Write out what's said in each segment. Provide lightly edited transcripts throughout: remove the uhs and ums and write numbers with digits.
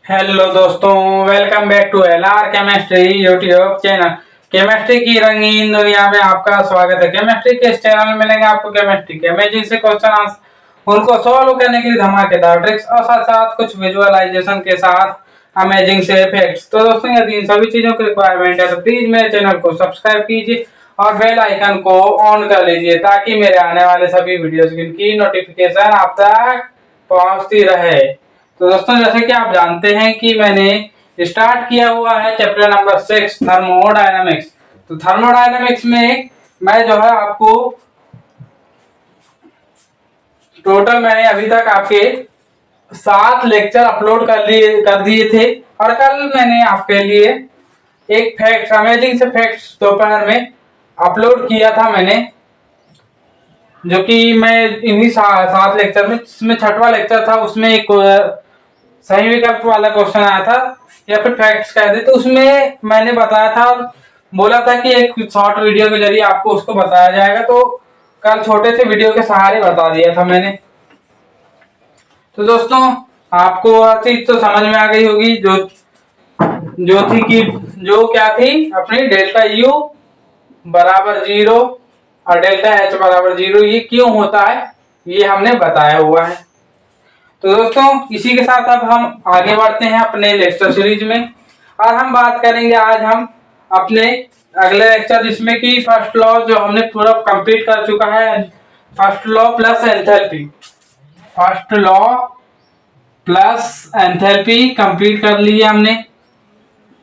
Hello दोस्तों, welcome back to LR chemistry YouTube channel. Chemistry की रंगीन दुनिया में आपका स्वागत है। केमिस्ट्री के इस चैनल में मिलेंगे आपको केमिस्ट्री के अमेजिंग से क्वेश्चन आंसर, उनको सॉल्व करने के लिए धमाकेदार ट्रिक्स और साथ साथ कुछ विजुअलाइजेशन के साथ अमेजिंग से इफेक्ट्स। तो दोस्तों, यदि इन सभी चीजों की रिक्वायरमेंट है तो प्लीज मेरे चैनल को सब्सक्राइब कीजिए और बेल आइकन को ऑन कर लीजिए ताकि मेरे आने वाले सभी वीडियोस की नोटिफिकेशन आप तक पहुंचती रहे। तो दोस्तों, जैसे कि आप जानते हैं कि मैंने स्टार्ट किया हुआ है चैप्टर नंबर 6 थर्मोडायनामिक्स। तो थर्मोडायनामिक्स में मैं जो है आपको टोटल मैंने अभी तक आपके 7 लेक्चर अपलोड कर दिए थे और कल मैंने आपके लिए एक फैक्ट अमेजिंग से फैक्ट्स दोपहर में अपलोड किया था मैंने, जो कि मैं इन्हीं 7 लेक्चर में, जिसमें 6वां लेक्चर था उसमें एक सही विकल्प वाला क्वेश्चन आया था या फिर फैक्ट्स कह दे। तो उसमें मैंने बताया था, बोला था कि एक शॉर्ट वीडियो के जरिए आपको उसको बताया जाएगा। तो कल छोटे से वीडियो के सहारे बता दिया था मैंने। तो दोस्तों, आपको वह चीज तो समझ में आ गई होगी जो थी कि जो क्या थी अपनी डेल्टा यू बराबर 0 और डेल्टा एच बराबर 0 ये क्यों होता है ये हमने बताया हुआ है। तो दोस्तों, इसी के साथ अब हम आगे बढ़ते हैं अपने लेक्चर सीरीज में और हम बात करेंगे आज हम अपने अगले लेक्चर, जिसमें कि फर्स्ट लॉ जो हमने पूरा कंप्लीट कर चुका है, first law plus enthalpy. First law plus enthalpy complete कर लिया हमने।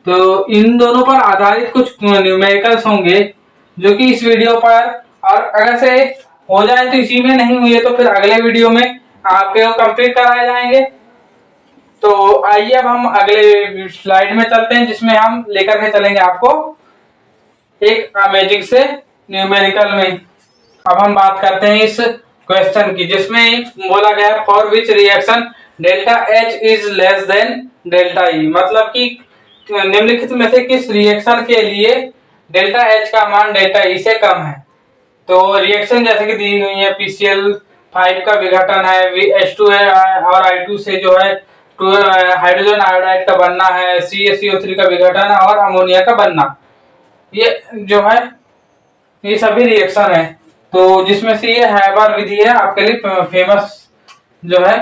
तो इन दोनों पर आधारित कुछ न्यूमेरिकल्स होंगे जो कि इस वीडियो पर, और अगर से हो जाए तो इसी में, नहीं हुई तो फिर अगले वीडियो में आपके कंप्लीट कराए जाएंगे। तो आइए अब हम अगले स्लाइड में चलते हैं, जिसमें हम लेकर के चलेंगे आपको एक अमेजिंग से न्यूमेरिकल में। अब हम बात करते हैं इस क्वेश्चन की, जिसमें बोला गया for which reaction delta H is less than delta E. मतलब कि निम्नलिखित में से किस रिएक्शन के लिए डेल्टा एच का मान डेल्टा ई से कम है। तो रिएक्शन जैसे कि दी हुई है, PCl5 का विघटन है, H2 है और I2 से जो है हाइड्रोजन आयोडाइड का बनना है, CaCO3 का विघटन है और अमोनिया का बनना। ये जो है ये सभी रिएक्शन है। तो जिसमें से ये हैबर विधि है आपके लिए फेमस, जो है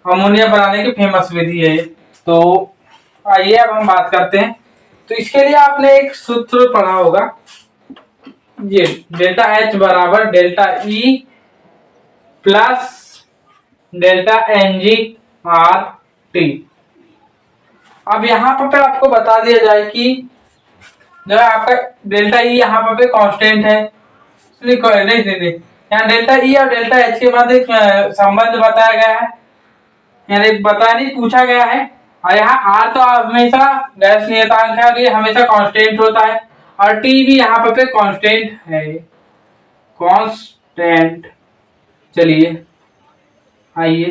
अमोनिया बनाने की फेमस विधि है। तो आइए अब हम बात करते हैं। तो इसके लिए आपने एक सूत्र पढ़ा होगा, ये डेल्टा एच बराबर delta E plus delta NG R T. अब यहाँ पर आपको बता दिया जाए कि जो है आपका डेल्टा ई यहाँ पर कांस्टेंट है। नहीं, यहाँ डेल्टा ई और डेल्टा एच के बाद एक संबंध बताया गया है, यानी बताया नहीं, पूछा गया है। और यहाँ आर तो हमेशा गैस नियतांक है और ये हमेशा कांस्टेंट होता है, और टी भी यहाँ पे कांस्टेंट है, कांस्टेंट। चलिए आइए,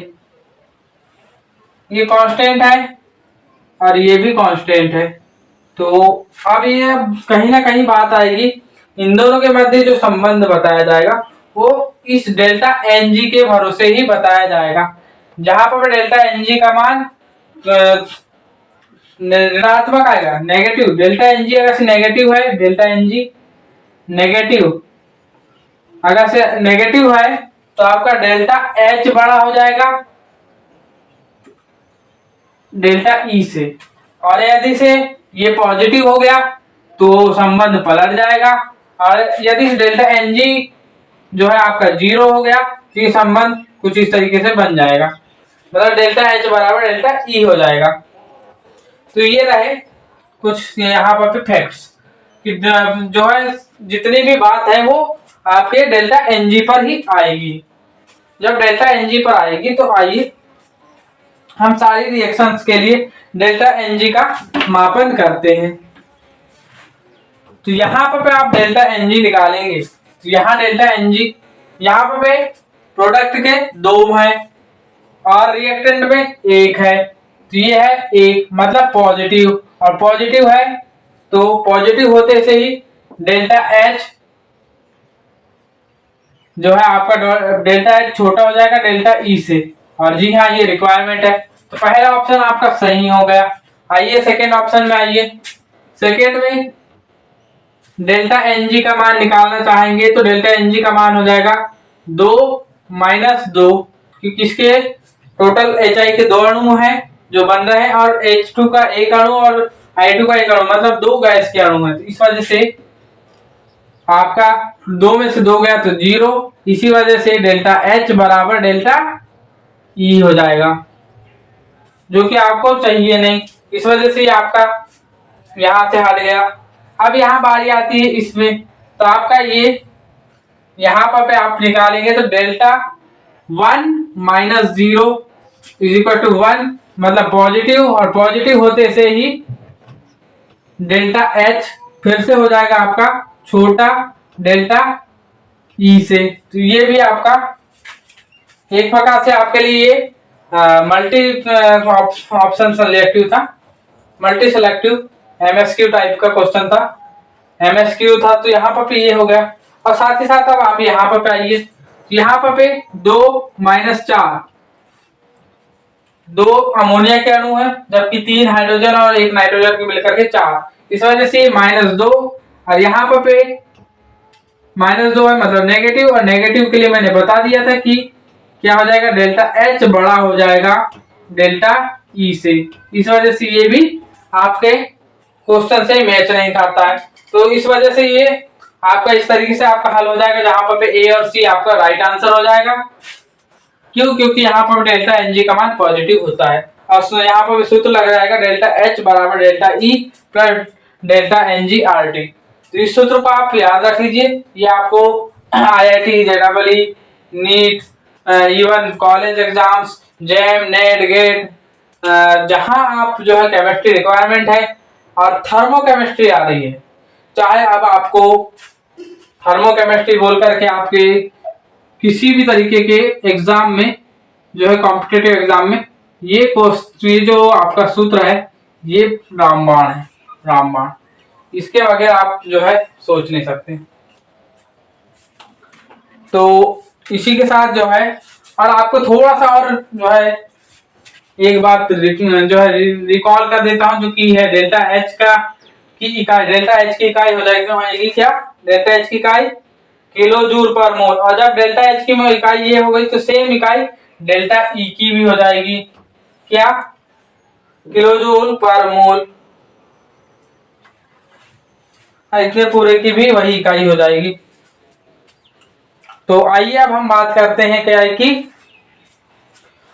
ये कांस्टेंट है और ये भी कांस्टेंट है। तो अब ये कहीं ना कहीं बात आएगी, इन दोनों के मध्य जो संबंध बताया जाएगा वो इस डेल्टा एन जी के भरोसे ही बताया जाएगा, जहां पर डेल्टा एन जी का मान ऋणात्मक आएगा, नेगेटिव। डेल्टा एन जी अगर से नेगेटिव है, डेल्टा एन जी नेगेटिव अगर से नेगेटिव है तो आपका डेल्टा एच बड़ा हो जाएगा डेल्टा ई से, और यदि से ये पॉजिटिव हो गया तो संबंध पलट जाएगा, और यदि डेल्टा एन जी जो है आपका 0 हो गया तो ये संबंध कुछ इस तरीके से बन जाएगा, मतलब डेल्टा एच बराबर डेल्टा ई हो जाएगा। तो ये रहे कुछ यहाँ पर फैक्ट्स कि जो है जितनी भी बात है वो आपके डेल्टा एन जी पर ही आएगी। जब डेल्टा एन जी पर आएगी तो आइए हम सारी रिएक्शंस के लिए डेल्टा एन जी का मापन करते हैं। तो यहाँ पर आप डेल्टा एन जी निकालेंगे, तो यहाँ डेल्टा एन जी, यहाँ पर प्रोडक्ट के 2 है और रिएक्टेंट में 1 है, तो ये है 1, मतलब पॉजिटिव, और पॉजिटिव है तो पॉजिटिव होते से ही डेल्टा एच जो है आपका डेल्टा एच छोटा हो जाएगा डेल्टा ई से, और जी हाँ ये रिक्वायरमेंट है। तो पहला ऑप्शन आपका सही हो गया। आइए सेकेंड ऑप्शन में आइए। सेकेंड में डेल्टा एन जी का मान निकालना चाहेंगे तो डेल्टा एन जी का मान हो जाएगा 2 माइनस 2, क्योंकि इसके टोटल एच आई के 2 अणु हैं जो बन रहे हैं और H2 का एक अणु और I2 का एक अणु, मतलब 2 गैस के अणु हैं। तो इस वजह से आपका 2 में से 2 गया तो 0, इसी वजह से डेल्टा H बराबर डेल्टा E हो जाएगा, जो कि आपको चाहिए नहीं। इस वजह से आपका यहां से हट गया। अब यहाँ बारी आती है इसमें, तो आपका ये यहाँ पर आप निकालेंगे तो delta 1 minus 0 is equal to 1, मतलब पॉजिटिव, और पॉजिटिव होते से ही डेल्टा H फिर से हो जाएगा आपका छोटा डेल्टा E से। तो ये भी आपका एक प्रकार से आपके लिए मल्टी ऑप्शन सिलेक्टिव था, मल्टी सिलेक्टिव MSQ टाइप का क्वेश्चन था, MSQ था। तो यहाँ पर ये हो गया। और साथ ही साथ अब आप यहाँ पर आइए, यहाँ पर 2 माइनस 4, 2 अमोनिया के अणु है जबकि 3 हाइड्रोजन और 1 नाइट्रोजन के मिलकर के 4, इस वजह से -2, और यहाँ पर -2 है मतलब नेगेटिव, और नेगेटिव के लिए मैंने बता दिया था कि क्या हो जाएगा, डेल्टा H बड़ा हो जाएगा डेल्टा E से। इस वजह से ये भी आपके क्वेश्चन से मैच नहीं करता है। तो इस वजह से ये आपका इस तरीके से आपका हल हो जाएगा, जहां पर A और C आपका राइट आंसर हो जाएगा। क्यों? क्योंकि यहाँ पर डेल्टा Ng का मान पॉजिटिव होता है, और यहाँ पर सूत्र लग जाएगा डेल्टा H बराबर delta E plus delta Ng/RT। तो इस सूत्र को आप याद रख लीजिए। ये आपको IIT, JEE, NEET, even college exams, JAM, NET, GATE, जहां आप जो है केमिस्ट्री रिक्वायरमेंट है और थर्मोकेमिस्ट्री आ रही है, चाहे अब आपको थर्मोकेमिस्ट्री बोल करके आपके किसी भी तरीके के एग्जाम में जो है कॉम्पिटिटिव एग्जाम में ये जो आपका सूत्र है ये रामबाण है, रामबाण। इसके बगैर आप जो है सोच नहीं सकते। तो इसी के साथ जो है, और आपको थोड़ा सा और जो है एक बात जो है रिकॉल कर देता हूं, जो कि है डेल्टा H का की इकाई, डेल्टा H की इकाई हो जाएगी क्या, डेल्टा H की इकाई किलो जूल पर मोल, और जब डेल्टा H की इकाई ये हो गई तो सेम इकाई डेल्टा E की भी हो जाएगी, क्या, किलो जूल पर मोल। इतने पूरे की भी वही इकाई हो जाएगी। तो आइए अब हम बात करते हैं क्या है कि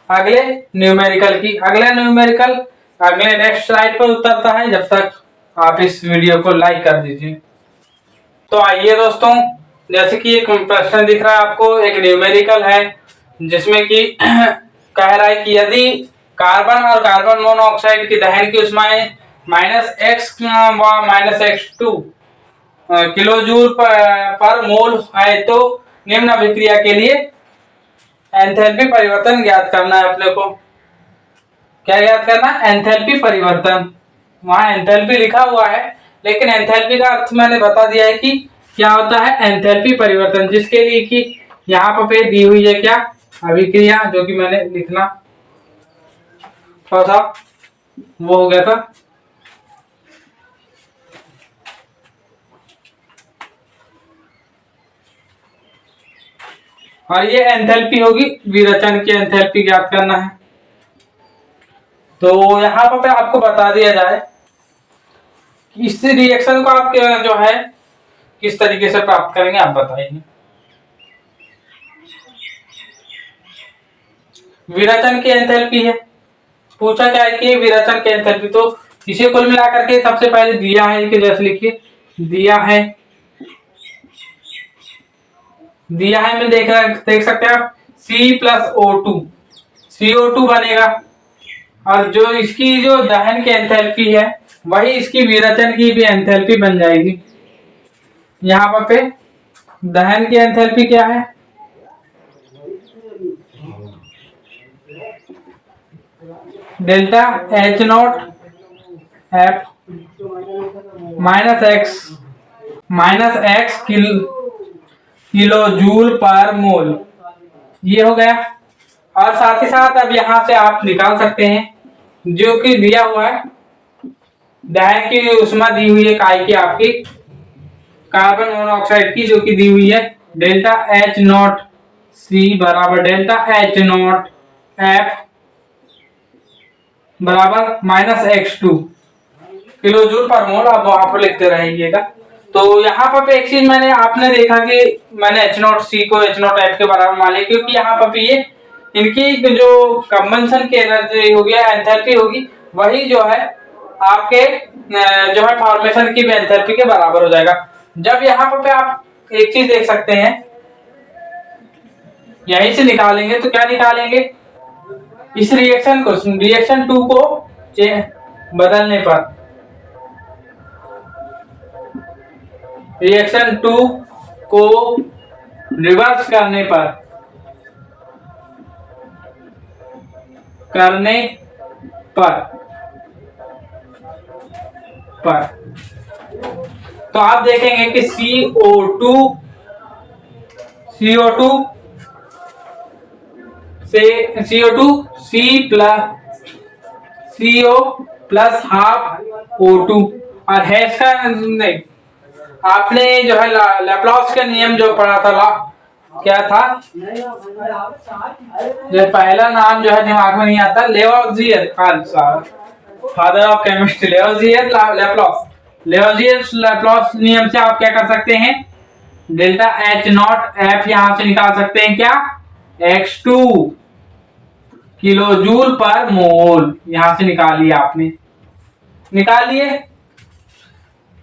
अगले न्यूमेरिकल की। अगला न्यूमेरिकल अगले नेक्स्ट स्लाइड पर उतरता है, जब तक आप इस वीडियो को लाइक कर दीजिए। तो आइए दोस्तों, जैसे कि एक प्रश्न दिख रहा है आपको, एक न्यूमेरिकल है जिसमें कि कह रहा है कि यदि कार्बन और कार्बन मोनोऑक्साइड की दहन की ऊष्माएं -x व -x2 किलो जूल पर मोल है, तो निम्न अभिक्रिया के लिए एंथैल्पी परिवर्तन ज्ञात करना है अपने को। क्या ज्ञात करना? एंथैल्पी परिवर्तन। वहां एंथैल्पी लिखा हुआ है, लेकिन एंथैल्पी का अर्थ मैंने बता दिया है कि क्या होता है एंथैल्पी परिवर्तन, जिसके लिए कि यहाँ पर दी हुई है क्या, अभिक्रिया, जो कि मैंने लिखना थोड़ा सा वो हो गया था। और ये एंथैल्पी होगी, विरचन की एंथैल्पी ज्ञात करना है। तो यहाँ पर आपको बता दिया जाए कि इस रिएक्शन को आप जो है किस तरीके से प्राप्त करेंगे, आप बताइए। विरचन की एंथैल्पी है, पूछा क्या है कि विरचन की एंथैल्पी, तो इसे कुल मिलाकर के सबसे पहले दिया है कि जैसे लिखिए दिया है में देख सकते हैं आप C+O2, CO2 बनेगा, और जो इसकी जो दहन की एंथैल्पी है वही इसकी विरचन की भी एंथैल्पी बन जाएगी। यहाँ पे दहन की एंथैल्पी क्या है, delta H0 F -x kilo joule per mole, ये हो गया। और साथ ही साथ अब यहाँ से आप निकाल सकते हैं जो कि दिया हुआ है, दहन की उष्मा दी हुई है काय की आपकी कार्बन मोनोऑक्साइड की, जो कि दी हुई है डेल्टा एच नॉट सी बराबर डेल्टा एच नॉट एफ बराबर -X2 किलो जूल पर मोल। आप वहां पर लिखते रहेंगे। तो यहाँ पर एक चीज मैंने आपने देखा कि मैंने H0C को H0F के बराबर मान लिया, क्योंकि यहाँ पर ये इनकी जो कंबंशन की एनर्जी होगी एंथैल्पी होगी वही जो है आपके जो है फॉर्मेशन की एंथैल्पी के बराबर हो जाएगा। जब यहाँ पर आप एक चीज देख सकते हैं, यहीं से निकालेंगे तो क्या निकालेंगे, इस रिएक्शन को रिएक्शन 2 को बदलने पर, रिएक्शन 2 को रिवर्स करने पर तो आप देखेंगे कि CO2 से CO2 CO plus half O2 और हैश का नहीं, आपने जो है लैप्लास का नियम जो पढ़ा था क्या था, जो पहला नाम जो है दिमाग में नहीं आता, Lavoisier, father of chemistry Lavoisier Laplace नियम से आप क्या कर सकते हैं, डेल्टा एच नॉट एफ यहां से निकाल सकते हैं क्या, X2 किलो जूल पर मोल, यहां से निकाल लिया आपने, निकाल लिए।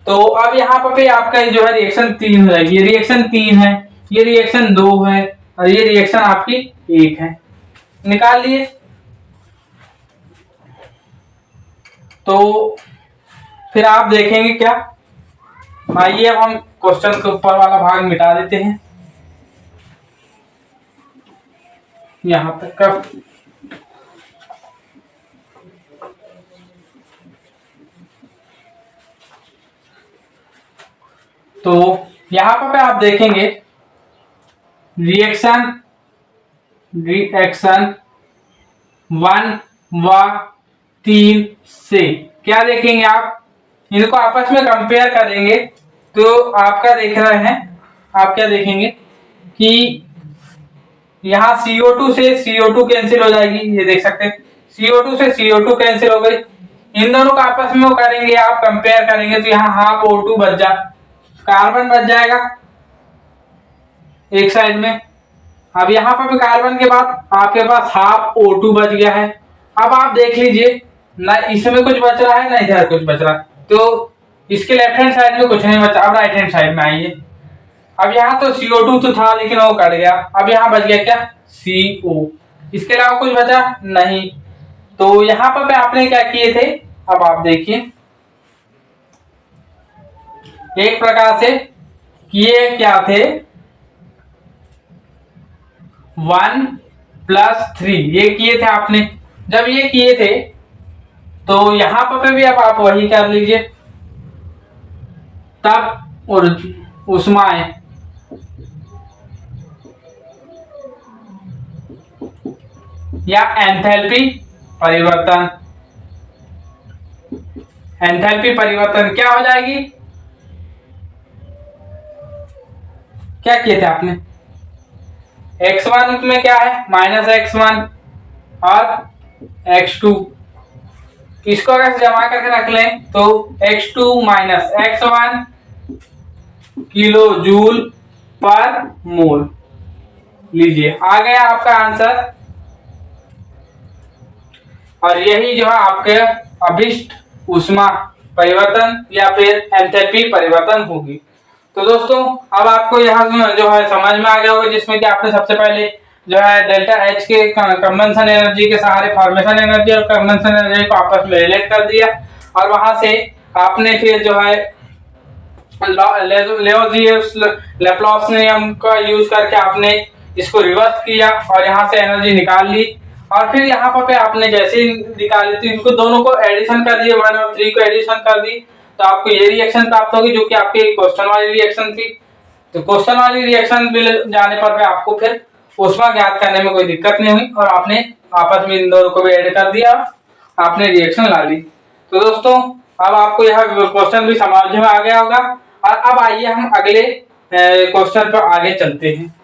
तो अब यहाँ पर आपका जो है रिएक्शन 3 हो जाएगी, ये रिएक्शन 3 है, ये रिएक्शन 2 है और ये रिएक्शन आपकी 1 है, निकाल लिए। तो फिर आप देखेंगे क्या, आइए अब हम क्वेश्चन के ऊपर वाला भाग मिटा देते हैं, यहां तक का। तो यहां पर आप देखेंगे रिएक्शन 1 व 3 से क्या देखेंगे आप, इनको आपस में कंपेयर करेंगे तो आपका देख रहे हैं, आप क्या देखेंगे कि यहाँ CO2 से CO2 कैंसिल हो जाएगी, ये देख सकते हैं CO2 से CO2 कैंसिल हो गई, इन दोनों को आपस में वो करेंगे आप कंपेयर करेंगे तो यहाँ हाफ O2 बच जा, कार्बन बच जाएगा एक साइड में। अब यहाँ पर भी कार्बन के बाद आपके पास हाफ O2 बच गया है। अब आप देख लीजिए ना इसमें कुछ बच रहा है ना इधर कुछ बच रहा है, तो इसके लेफ्ट हैंड साइड में कुछ नहीं बचा। अब राइट हैंड साइड में आइए, अब यहाँ तो CO2 तो था लेकिन वो कट गया, अब यहाँ बच गया क्या CO, इसके अलावा कुछ बचा नहीं। तो यहाँ पर आपने क्या किए थे, अब आप देखिए एक प्रकार से किए क्या थे, 1 + 3 ये किए थे आपने। जब ये किए थे तो यहां पर भी अब आप वही कर लीजिए, तब और उष्माएं या एंथैल्पी परिवर्तन, एंथैल्पी परिवर्तन क्या हो जाएगी, क्या किए थे आपने, X1 में क्या है -X1 और X2, इसको अगर जमा करके रख लें तो X2 - X1 kilo joule per मोल, लीजिए आ गया आपका आंसर। और यही जो है आपके अभिष्ट ऊष्मा परिवर्तन या फिर एंथैल्पी परिवर्तन होगी। तो दोस्तों अब आपको यहाँ जो है समझ में आ गया होगा, जिसमें कि आपने सबसे पहले जो है डेल्टा एच के कंबंशन एनर्जी के सहारे फॉर्मेशन एनर्जी और कंबंशन एनर्जी को आपस में रिलेट कर दिया, और वहां से आपने फिर जो है लैप्लास नियम का यूज करके आपने इसको रिवर्स किया और यहाँ से एनर्जी निकाल ली। और फिर यहाँ पर आपने जैसे ही निकाली थी इनको दोनों को एडिशन कर दिए, 1 और 3 को एडिशन कर दी तो आपको ये रिएक्शन प्राप्त होगी जो कि आपकी क्वेश्चन वाली रिएक्शन थी। तो क्वेश्चन वाली रिएक्शन मिल जाने पर आपको फिर उसमें ज्ञात करने में कोई दिक्कत नहीं हुई और आपने आपस में इन दोनों को भी ऐड कर दिया, आपने रिएक्शन ला ली। तो दोस्तों अब आपको यह क्वेश्चन भी समझ में आ गया होगा। और अब आइए हम अगले क्वेश्चन पर आगे चलते हैं।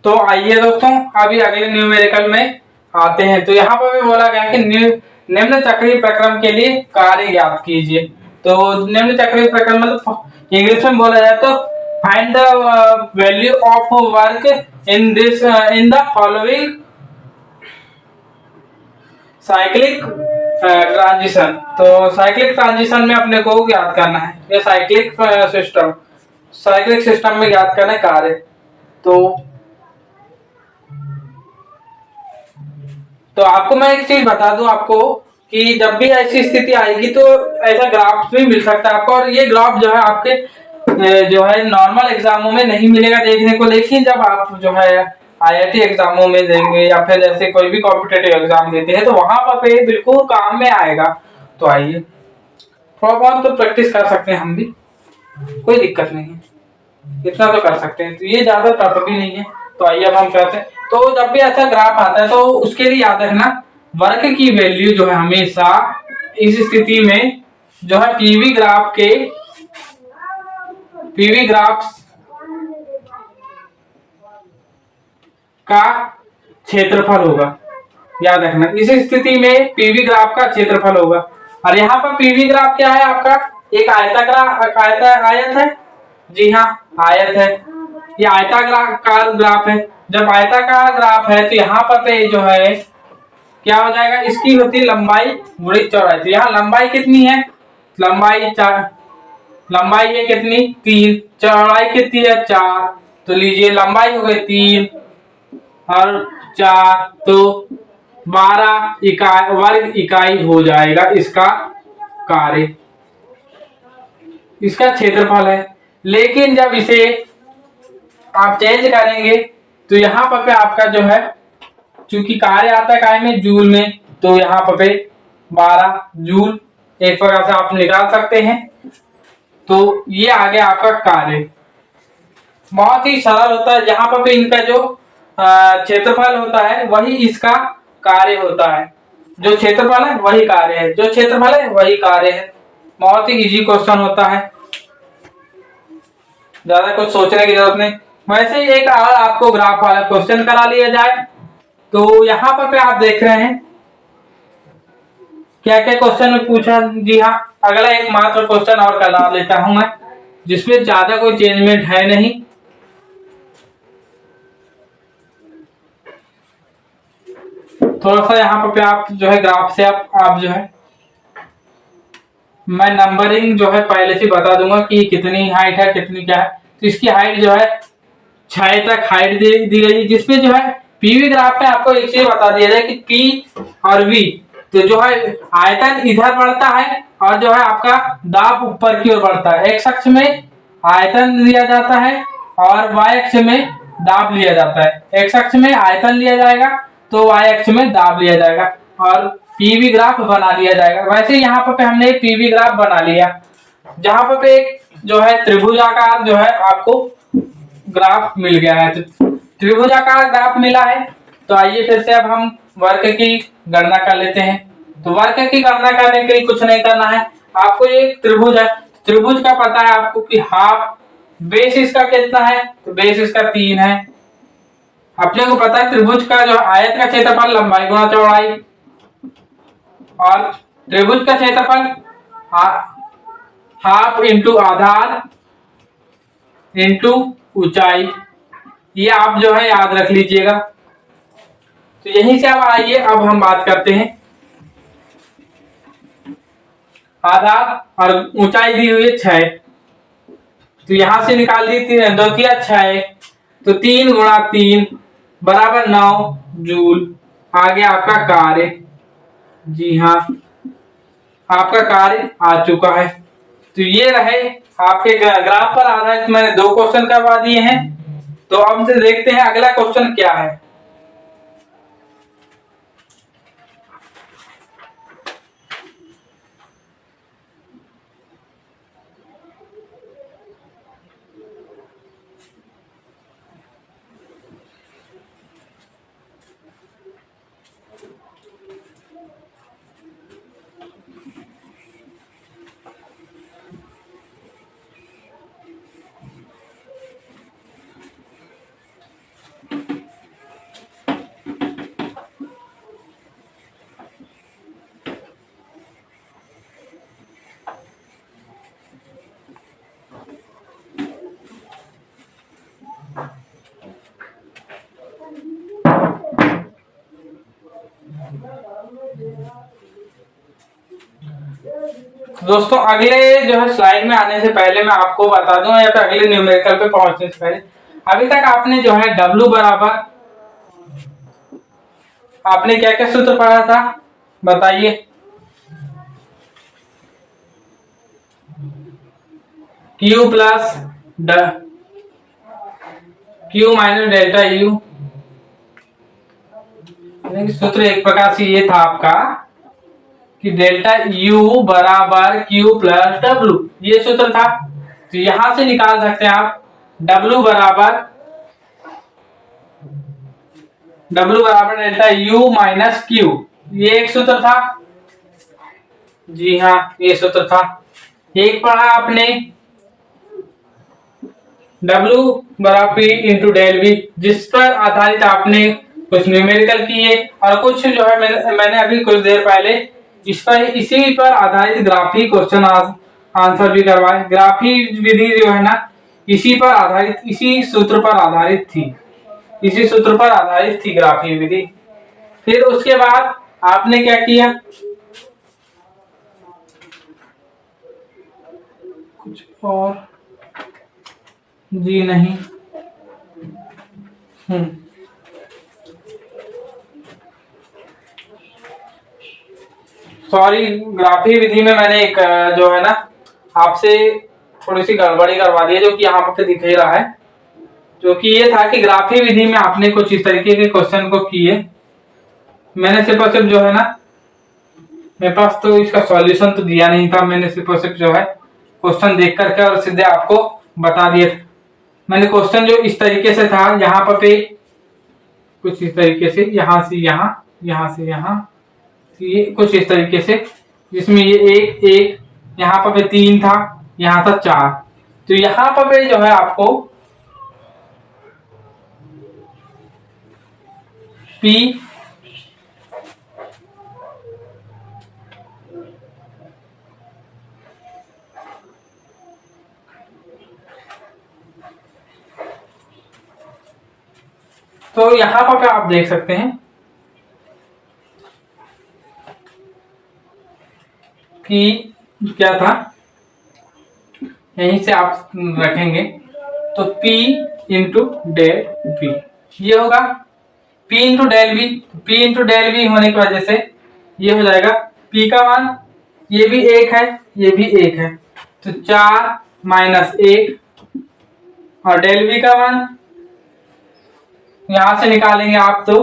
तो आइए दोस्तों अभी अगले न्यूमेरिकल में आते हैं। तो यहाँ पर भी बोला गया कि निम्न चक्रीय प्रक्रम के लिए कार्य ज्ञात कीजिए। तो निम्न चक्रीय प्रक्रम मतलब इंग्लिश में बोला जाए तो find the value of work in this in the following cyclic transition. तो साइक्लिक ट्रांजिशन में अपने को ज्ञात करना है, ये साइक्लिक सिस्टम में ज्ञात करना कार्य। तो आपको मैं एक चीज बता दूं आपको कि जब भी ऐसी स्थिति आएगी तो ऐसा ग्राफ भी मिल सकता है आपको। और ये ग्राफ जो है आपके जो है नॉर्मल एग्जामों में नहीं मिलेगा देखने को, लेकिन जब आप जो है आईआईटी एग्जामों में देंगे या फिर जैसे कोई भी कॉम्पिटेटिव एग्जाम देते हैं तो वहां पर बिल्कुल काम में आएगा। तो आइए थोड़ा बहुत तो प्रैक्टिस कर सकते हैं हम भी, कोई दिक्कत नहीं है, इतना तो कर सकते हैं। तो ये ज्यादा टफ भी नहीं है। तो आइए अब हम कहते हैं, तो जब भी ऐसा ग्राफ आता है तो उसके लिए याद रखना वर्क की वैल्यू जो है हमेशा इस स्थिति में जो है पीवी ग्राफ का क्षेत्रफल होगा। याद रखना इस स्थिति में पीवी ग्राफ का क्षेत्रफल होगा। और यहाँ पर पीवी ग्राफ क्या है आपका, एक आयत है। जी हाँ आयत है, ये आयताकार ग्राफ है। जब आयताकार ग्राफ है तो यहाँ पर जो है क्या हो जाएगा, इसकी होती है लंबाई गुणित चौड़ाई। तो यहाँ लंबाई कितनी है, लंबाई है कितनी 3, चौड़ाई कितनी है 4। तो लीजिए लंबाई हो गई 3 और 4, तो 12 वर्ग इकाई हो जाएगा इसका कार्य, इसका क्षेत्रफल है। लेकिन जब इसे आप चेंज करेंगे तो यहाँ पर आपका जो है चूंकि कार्य आता है काय में जूल में, तो यहाँ पर 12 जूल एक प्रकार से आप निकाल सकते हैं। तो ये आ गया आपका कार्य, बहुत ही सरल होता है। जहां पर इनका जो क्षेत्रफल होता है वही इसका कार्य होता है, जो क्षेत्रफल है वही कार्य है, जो क्षेत्रफल है वही कार्य है। बहुत ही इजी क्वेश्चन होता है, ज्यादा कुछ सोचने की जरूरत नहीं। वैसे ही एक और आपको ग्राफ वाला क्वेश्चन करा लिया जाए। तो यहाँ पर आप देख रहे हैं क्या क्या क्वेश्चन में पूछा। जी हाँ अगला एक मात्र क्वेश्चन और करा लेता हूं मैं, जिसमें ज्यादा कोई चेंजमेंट है नहीं। थोड़ा सा यहाँ पर आप जो है ग्राफ से आप जो है मैं नंबरिंग जो है पहले से बता दूंगा कि कितनी हाइट है कितनी क्या है। तो इसकी हाइट जो है 6 तक हाइट दी गई, जिसमें जो है पीवी ग्राफ में आपको एक चीज बता दिया जाए कि पी और वी, तो जो है आयतन इधर बढ़ता है और जो है आपका दाब ऊपर की ओर बढ़ता है। एक्स अक्ष में आयतन लिया जाता है और वाई अक्ष में दाब लिया जाता है। एक्स अक्ष में आयतन लिया जाएगा तो वाई अक्ष में दाब लिया जाएगा और पीवी ग्राफ बना लिया जाएगा। वैसे यहाँ पर हमने एक पीवी ग्राफ बना लिया, जहां पर एक जो है त्रिभुजाकार जो है आपको ग्राफ मिल गया है। तो त्रिभुजाकार ग्राफ मिला है। तो आइए फिर से अब हम वर्ग की गणना कर लेते हैं। तो वर्ग की गणना करने के लिए कुछ नहीं करना है, आपको एक त्रिभुज है, त्रिभुज का पता है आपको कि हाफ बेस इसका कितना है, तो बेस इसका 3 है। अपने को पता है त्रिभुज का जो आयत का क्षेत्रफल लंबाई गुणा चौड़ाई, और त्रिभुज का क्षेत्रफल हाफ इंटू आधार इंटू ऊंचाई, ये आप जो है याद रख लीजिएगा। तो यहीं से अब आइए अब हम बात करते हैं आधार और ऊंचाई दी हुई है 6, तो यहां से निकाल दी 2 किया 6, तो 3 गुणा 3 बराबर 9 जूल। आ गया आपका कार्य। जी हाँ आपका कार्य आ चुका है। तो ये रहे आपके ग्राफ पर आधारित मैंने 2 क्वेश्चन करवा दिए हैं। तो अब से देखते हैं अगला क्वेश्चन क्या है। दोस्तों अगले जो है स्लाइड में आने से पहले मैं आपको बता दूं या फिर अगले न्यूमेरिकल पे पहुंचने से पहले, अभी तक आपने जो है W बराबर आपने क्या क्या सूत्र पढ़ा था बताइए। Q plus Q minus delta U, सूत्र एक प्रकार से ये था आपका कि डेल्टा U बराबर Q प्लस W, ये सूत्र था। तो यहां से निकाल सकते हैं आप W बराबर डेल्टा U माइनस Q, ये एक सूत्र था। जी हाँ, ये सूत्र था। एक पढ़ा आपने W बराबर P इंटू डेल V, जिस पर आधारित आपने कुछ न्यूमेरिकल किए और कुछ जो है मैंने अभी कुछ देर पहले इसी पर आधारित ग्राफी क्वेश्चन आंसर भी करवाए। ग्राफी विधि जो है ना इसी पर आधारित, इसी सूत्र पर आधारित थी ग्राफी विधि। फिर उसके बाद आपने क्या किया, कुछ और जी नहीं, सॉरी, ग्राफी विधि में मैंने एक जो है ना आपसे थोड़ी सी गड़बड़ी करवा दी है, जो कि यहाँ पर दिख ही रहा है। जो कि ये था कि ग्राफी विधि में आपने कुछ इस तरीके के क्वेश्चन को किए। मैंने सिर्फ और सिर्फ जो है ना, मेरे पास तो इसका सॉल्यूशन तो दिया नहीं था, मैंने सिर्फ और सिर्फ जो है क्वेश्चन देख करके और सीधे आपको बता दिया था। मैंने क्वेश्चन जो इस तरीके से था, यहाँ पे कुछ इस तरीके से, यहाँ से यहाँ, यहाँ से यहाँ, ये कुछ इस तरीके से, जिसमें ये एक यहाँ पे 3 था, यहाँ था 4। तो यहाँ पे जो है आपको P तो यहाँ पे आप देख सकते हैं कि क्या था, यहीं से आप रखेंगे तो P इंटू डेल V ये होगा। P इंटू डेल V होने की वजह से ये हो जाएगा P का मान, ये भी 1 है, ये भी 1 है, तो 4 माइनस 1, और डेल V का मान यहां से निकालेंगे आप तो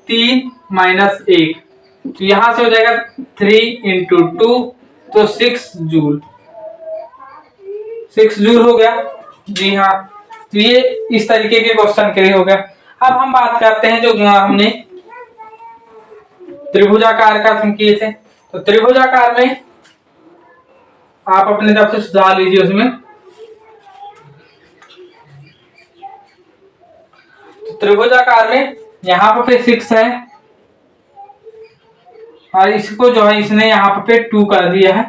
3 माइनस 1, तो यहां से हो जाएगा 3 इंटू 2, तो 6 जूल हो गया। जी हाँ, तो ये इस तरीके के क्वेश्चन के लिए हो गया। अब हम बात करते हैं जो हमने त्रिभुजाकार का किए थे। तो त्रिभुजाकार में आप अपने तरफ से सुधार लीजिए उसमें। तो त्रिभुजाकार में यहाँ पे 6 है और इसको जो है इसने यहाँ पे 2 कर दिया है।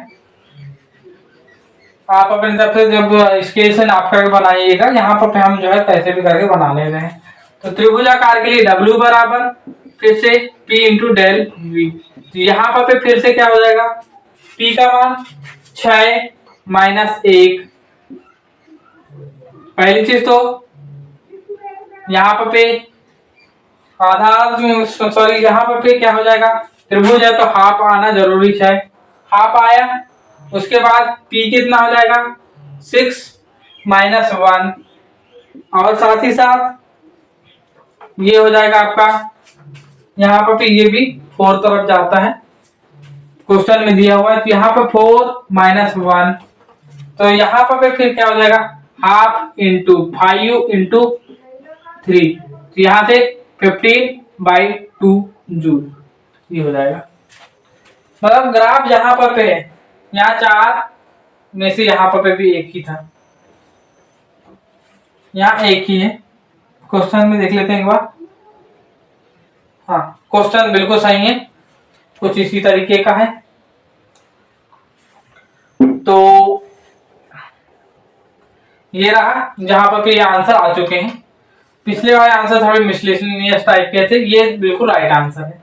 आप अपने तरफ से जब स्केल से नाप करके बनाइएगा, यहाँ पर हम जो है कैसे भी करके बना ले रहे हैं। तो त्रिभुजाकार के लिए W बराबर फिर से P इंटू डेल V, तो यहाँ पर फिर से क्या हो जाएगा, P का मान 6 माइनस 1, पहली चीज तो यहाँ पे आधार, सॉरी यहाँ पे क्या हो जाएगा, त्रिभुज है तो हाफ आना जरूरी है, हाफ आया। उसके बाद P कितना हो जाएगा 6 माइनस 1, और साथ ही साथ ये हो जाएगा आपका यहाँ पे ये भी 4 तरफ जाता है, क्वेश्चन में दिया हुआ है। तो यहाँ पे 4 माइनस 1, तो यहाँ पे फिर क्या हो जाएगा हाफ इंटू 5 इंटू 3, तो यहाँ से 15/2 जूल ये हो जाएगा। मतलब ग्राफ जहां पर पे है, यहाँ 4 में से यहाँ पर भी 1 ही था, यहाँ 1 ही है। क्वेश्चन में देख लेते हैं एक बार। हाँ, क्वेश्चन बिल्कुल सही है, कुछ इसी तरीके का है। तो ये रहा जहां पर ये आंसर आ चुके हैं। पिछले वाले आंसर थोड़े मिसलेनियस टाइप के थे, ये बिल्कुल राइट आंसर है।